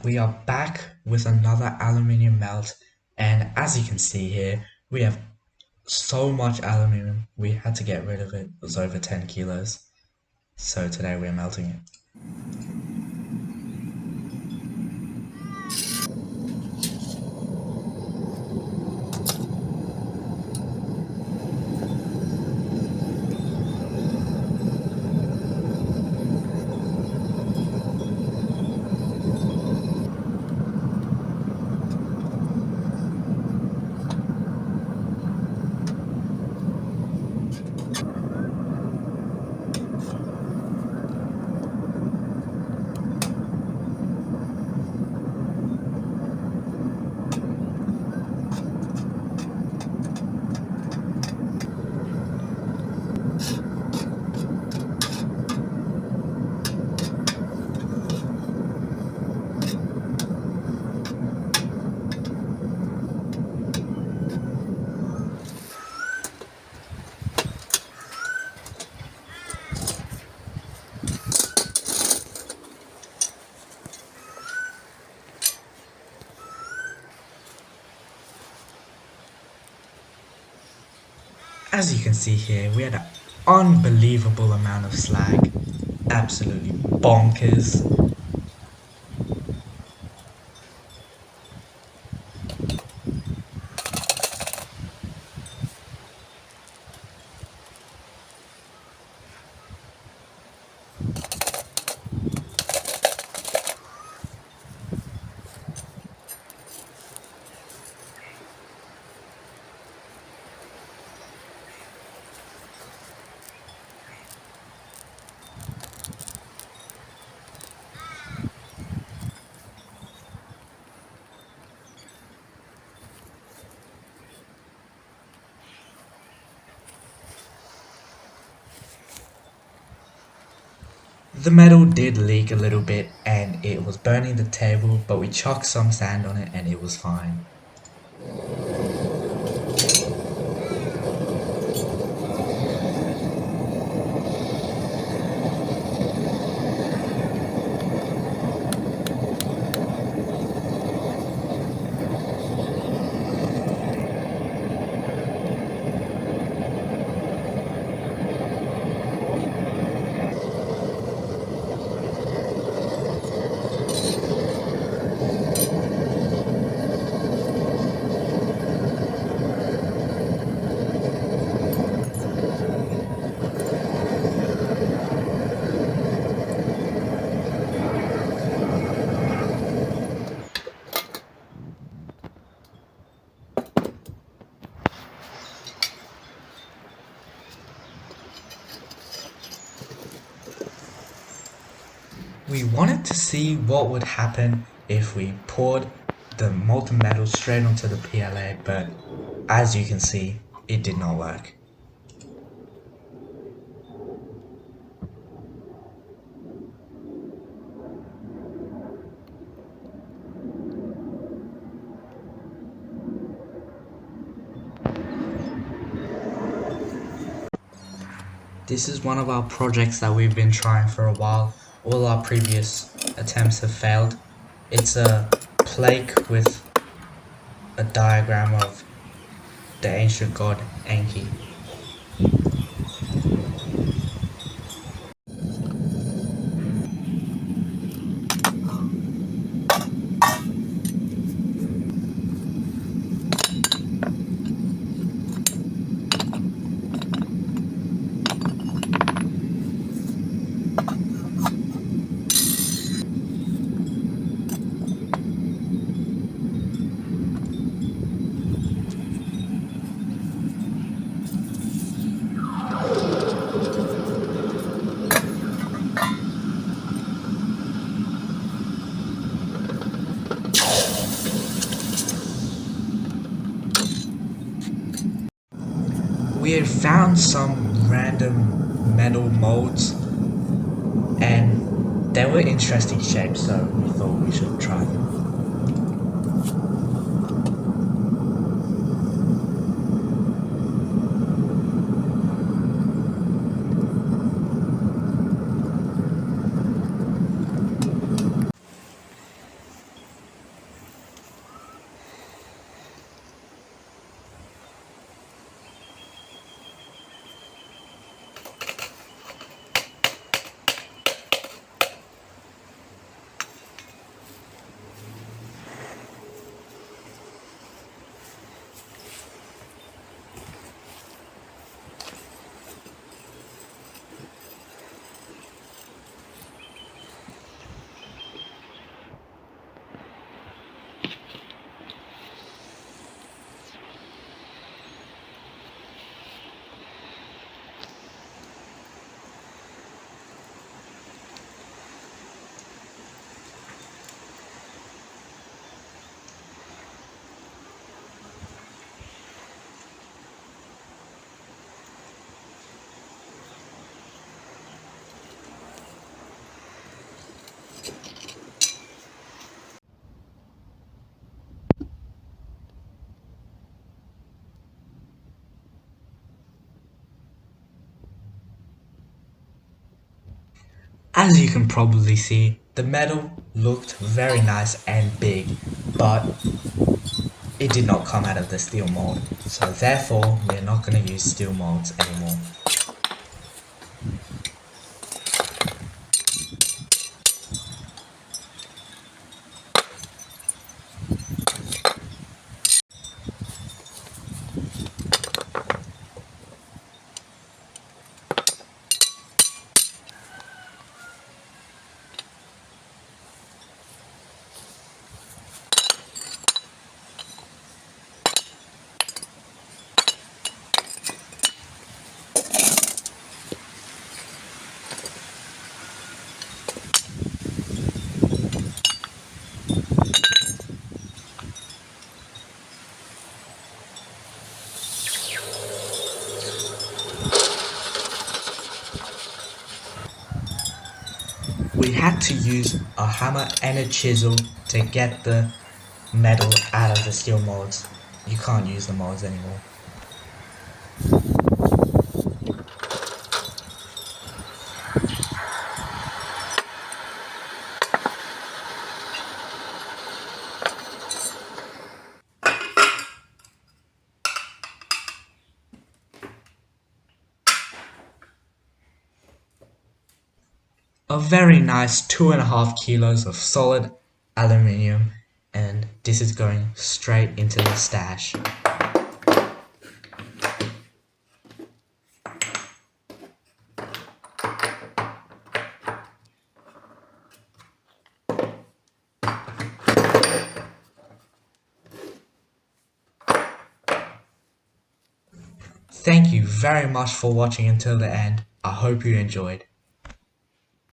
we are back with another aluminium melt, and as you can see here, we have so much aluminium, we had to get rid of it. It was over 10 kilos. So today we're melting it. As you can see here, we had an unbelievable amount of slag. Absolutely bonkers. The metal did leak a little bit and it was burning the table, but we chucked some sand on it and it was fine. We wanted to see what would happen if we poured the molten metal straight onto the PLA, but as you can see, it did not work. This is one of our projects that we've been trying for a while. All our previous attempts have failed. It's a plaque with a diagram of the ancient god Enki. We had found some random metal molds and they were interesting shapes, so we thought we should try them. As you can probably see, the metal looked very nice and big, but it did not come out of the steel mold. So therefore, we're not going to use steel molds anymore. We had to use a hammer and a chisel to get the metal out of the steel molds. You can't use the molds anymore. A very nice 2.5 kilos of solid aluminium, and this is going straight into the stash. Thank you very much for watching until the end. I hope you enjoyed.